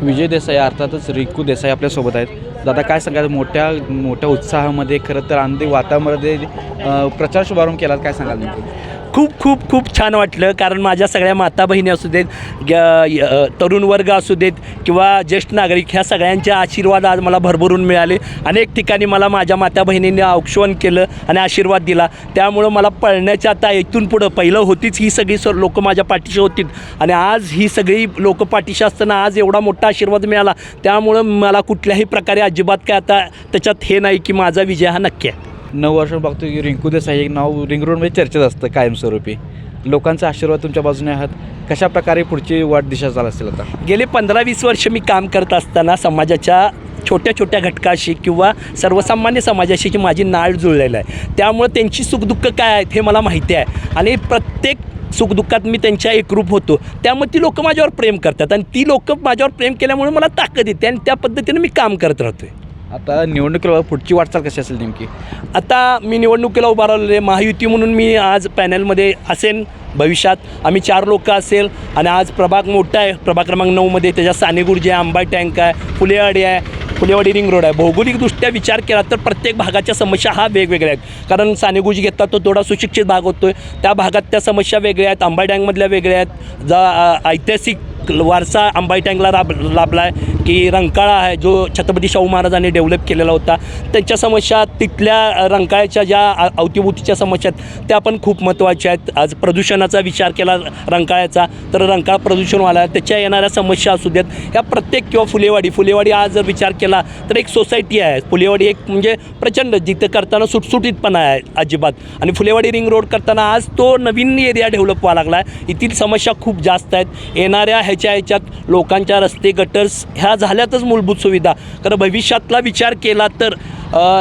विजय देसाई अर्थातच रिंकू देसाई आपल्यासोबत आहेत. दादा काय सांगाल, मोठ्या मोठ्या उत्साहामध्ये खरं तर आनंदी वातावरणामध्ये प्रचार शुभारंभ केला, काय सांगाल नेमकी? खूप खूप खूप छान वाटलं, कारण माझ्या सगळ्या माता बहिणी असू देत, तरुण वर्ग असू देत किंवा ज्येष्ठ नागरिक, ह्या सगळ्यांचे आशीर्वाद आज मला भरभरून मिळाले. अनेक ठिकाणी मला माझ्या माता बहिणींनी औक्षण केलं आणि आशीर्वाद दिला. त्यामुळं मला पळण्याच्या आता इथून पुढं पहिलं होतीच ही सगळी लोक माझ्या पाठीशी होती आणि आज ही सगळी लोक पाठीशी असताना आज एवढा मोठा आशीर्वाद मिळाला. त्यामुळं मला कुठल्याही प्रकारे अजिबात काय आता त्याच्यात हे नाही की माझा विजय हा नक्की आहे. 9 वर्ष बघतो की रिंकू देसाई एक नाव रिंग रोडमध्ये चर्चेत असतं कायमस्वरूपी. लोकांचा आशीर्वाद तुमच्या बाजूने आहात, कशा प्रकारे पुढची वाट दिशा चालू असेल? आता गेले 15-20 वर्ष मी काम करत असताना समाजाच्या छोट्या छोट्या घटकाशी किंवा सर्वसामान्य समाजाशी जी माझी नाळ जुळलेलं आहे, त्यामुळं त्यांची सुखदुःख काय आहेत हे मला माहिती आहे आणि प्रत्येक सुखदुःखात मी त्यांच्या एकरूप होतो. त्यामुळे ती लोकं माझ्यावर प्रेम करतात आणि ती लोकं माझ्यावर प्रेम केल्यामुळे मला ताकद येते आणि त्या पद्धतीनं मी काम करत राहतो आहे. आता निवडणुकीला पुढची वाटचाल कशी असेल नेमकी? आता मी निवडणुकीला उभा राहिलेले महायुती म्हणून मी आज पॅनलमध्ये असेन. भविष्यात आम्ही 4 लोक असेल आणि आज प्रभाग मोठा आहे, प्रभाग क्रमांक 9मध्ये त्याच्यात सानेगुर्जी आहे, आंबा टँक आहे, फुलेवाडी आहे, फुलेवाडी रिंग रोड आहे. भौगोलिकदृष्ट्या विचार केला तर प्रत्येक भागाच्या समस्या हा वेगवेगळ्या आहेत. कारण सानेगुर्जी घेतला तो थोडा सुशिक्षित भाग होतो आहे, त्या भागात त्या समस्या वेगळ्या आहेत, आंबा टँकमधल्या वेगळ्या आहेत. ऐतिहासिक वारसा आंबाई टँकला लाभला आहे की रंकाळा आहे जो छत्रपती शाहू महाराजांनी डेव्हलप केलेला होता, त्यांच्या समस्या, तिथल्या रंकाळ्याच्या ज्या अवतीभोवतीच्या समस्या आहेत त्या पण खूप महत्त्वाच्या आहेत. आज प्रदूषणाचा विचार केला रंकाळ्याचा तर रंकाळा प्रदूषण व्हायला, त्याच्या येणाऱ्या समस्या असू देत ह्या प्रत्येक, किंवा फुलेवाडी आज जर विचार केला तर एक सोसायटी आहे फुलेवाडी, एक म्हणजे प्रचंड जिथं करताना सुटसुटीतपणा आहे अजिबात. आणि फुलेवाडी रिंग रोड करताना आज तो नवीन एरिया डेव्हलप व्हायला लागला आहे. येथील समस्या खूप जास्त आहेत. येणाऱ्या ह्याच्यात लोकांच्या रस्ते, गटर्स ह्या झाल्यातच मूलभूत सुविधा. कारण भविष्यातला विचार केला तर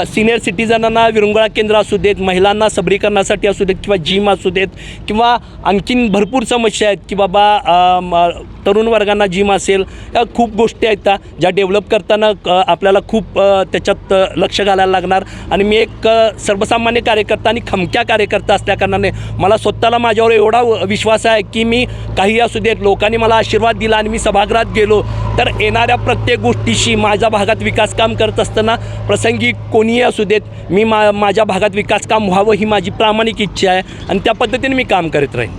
सिनियर सिटीजनांना विरंगुळा केंद्र असू देत, महिलांना सबलीकरणासाठी असू देत किंवा जिम असू देत किंवा आणखीन भरपूर समस्या आहेत की बाबा तरुण वर्गांना जिम असेल, या खूप गोष्टी आहेत ज्या डेव्हलप करताना आपल्याला खूप त्याच्यात लक्ष घालायला लागणार. आणि मी एक सर्वसामान्य कार्यकर्ता आणि खमक्या कार्यकर्ता असल्याकारणाने मला स्वतःला माझ्यावर एवढा विश्वास आहे की मी काही असू देत, लोकांनी मला आशीर्वाद दिला आणि मी सभागृहात गेलो तर येणाऱ्या प्रत्येक गोष्टीशी माझ्या भागात विकास काम करत असताना प्रसंगी कोणीही असू देत, मी माझ्या भागात विकास काम व्हावं ही माझी प्रामाणिक इच्छा आहे आणि त्या पद्धतीने मी काम करत राहीन.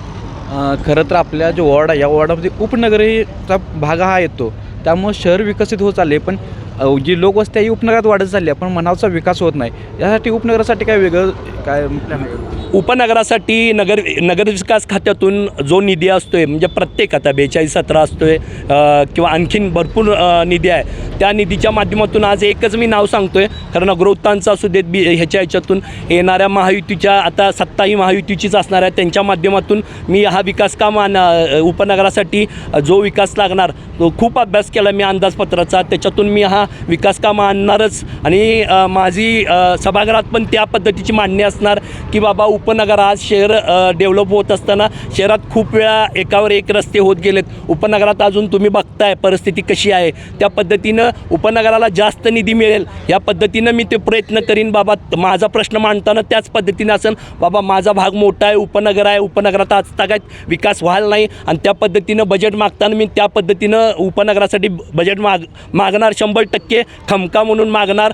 खरं तर आपल्या जो वॉर्ड आहे या वॉर्डामध्ये उपनगरीचा भाग हा येतो, त्यामुळे शहर विकसित होत चालले, पण जी लोकवस्ती आहे ही उपनगरात वाढत चालली आहे, पण मनाचा विकास होत नाही. यासाठी उपनगरासाठी काय वेगळं काय प्लॅन आहे? उपनगरासाठी नगरविकास खात्यातून जो निधी असतो आहे, म्हणजे प्रत्येक आता 42-17 असतो आहे किंवा आणखीन भरपूर निधी आहे, त्या निधीच्या माध्यमातून आज एकच मी नाव सांगतो आहे, कारण अग्रवृत्तांचं असू देत ह्याच्यातून येणाऱ्या महायुतीच्या, आता सत्ता ही महायुतीचीच असणार आहे, त्यांच्या माध्यमातून मी हा विकास काम उपनगरासाठी जो विकास लागणार तो खूप अभ्यास केला मी अंदाजपत्राचा, त्याच्यातून मी हा विकास काम आणणारच. आणि माझी सभागृहात पण त्या पद्धतीची मांडणी असणार की बाबा उपनगर, आज शहर डेव्हलप होत असताना शहरात खूप वेळा एकावर एक रस्ते होत गेलेत, उपनगरात अजून तुम्ही बघताय परिस्थिती कशी आहे, त्या पद्धतीनं उपनगराला जास्त निधी मिळेल या पद्धतीनं मी ते प्रयत्न करीन. बाबा माझा प्रश्न मांडताना त्याच पद्धतीनं असेल, बाबा माझा भाग मोठा आहे, उपनगर आहे, उपनगरात आज तागायत विकास व्हायला नाही आणि त्या पद्धतीनं बजेट मागताना मी त्या पद्धतीनं उपनगरासाठी बजेट मागणार, 100% खमका म्हणून मागणार.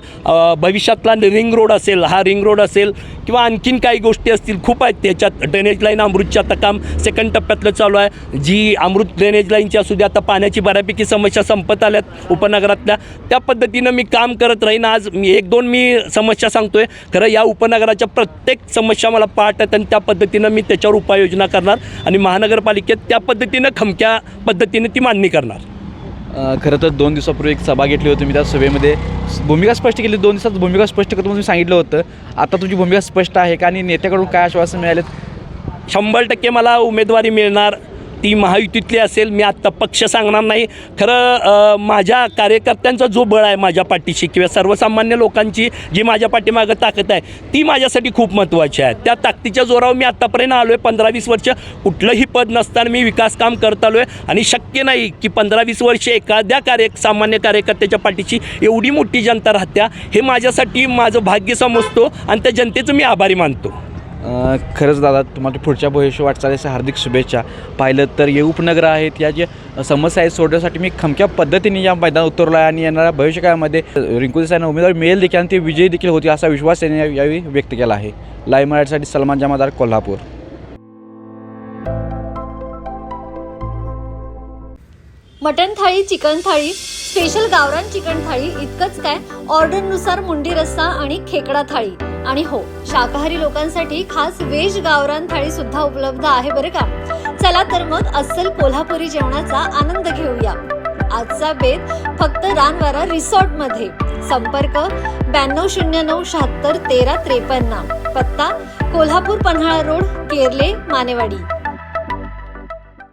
भविष्यातला रिंग रोड असेल, हा रिंग रोड असेल किंवा आणखीन काही गोष्टी असतील खूप आहेत त्याच्यात. ड्रेनेज लाईन अमृतच्या आता काम 2nd टप्प्यातलं चालू आहे, जी अमृत ड्रेनेज लाईनची असू द्या, आता पाण्याची बऱ्यापैकी समस्या संपत आल्यात उपनगरातल्या, त्या पद्धतीनं मी काम करत राहीन. आज 1-2 मी समस्या सांगतोय, खरं या उपनगराच्या प्रत्येक समस्या मला पाठ आहेत आणि त्या पद्धतीनं मी त्याच्यावर उपाययोजना करणार आणि महानगरपालिकेत त्या पद्धतीनं खमक्या पद्धतीने ती मांडणी करणार. खरं तर 2 दिवसापूर्वी एक सभा घेतली होती, मी त्या सभेमध्ये भूमिका स्पष्ट केली, 2 दिवसात भूमिका स्पष्ट करतो म्हणून सांगितलं होतं. आता तुझी भूमिका स्पष्ट आहे का आणि नेत्याकडून काय आश्वासन मिळालेत? 100% मला उमेदवारी मिळणार, ती महायुतीतली असेल. मी आत्ता पक्ष सांगणार नाही. खरं माझ्या कार्यकर्त्यांचा जो बळ आहे माझ्या पाठीशी किंवा सर्वसामान्य लोकांची जी माझ्या पाठीमागं ताकद आहे ती माझ्यासाठी खूप महत्त्वाची आहे. त्या ताकदीच्या जोरावर मी आत्तापर्यंत आलो आहे. 15-20 वर्ष कुठलंही पद नसताना मी विकास काम करत आलो आहे आणि शक्य नाही की 15-20 वर्ष एखाद्या सामान्य कार्यकर्त्याच्या पाठीशी एवढी मोठी जनता राहत्या, हे माझ्यासाठी माझं भाग्य समजतो आणि त्या जनतेचं मी आभारी मानतो. खरंच दादा तुम्हाला पुढच्या भविष्य वाटचालीच्या हार्दिक शुभेच्छा. पाहिलं तर हे उपनगर आहेत या ज्या समस्या आहेत सोडण्यासाठी मी खमक्या पद्धतीने या मैदानात उतरलो आहे आणि येणाऱ्या भविष्यकाळामध्ये रिंकू देसाईंना उमेदवार मिळेल देखील आणि ते विजयी देखील होतील असा विश्वास त्यांनी यावेळी व्यक्त केला आहे. लाईव्ह मराठीसाठी सलमान जमादार, कोल्हापूर. मटन थाळी, चिकन थाळी, स्पेशल गावरान चिकन थाळी इतकंच काय, ऑर्डरनुसार मुंडी रस्सा आणि खेकडा थाळी. आणि हो, शाकाहारी लोकांसाठी खास व्हेज गावरान थाळी सुद्धा उपलब्ध आहे बरं का. चला तर मग अस्सल कोल्हापुरी जेवणाचा आनंद घेऊया. आजचा बेत फक्त रानवारा रिसॉर्ट मध्ये. संपर्क 9209761353. पत्ता कोल्हापूर पन्हाळा रोड, केरले, मानेवाडी.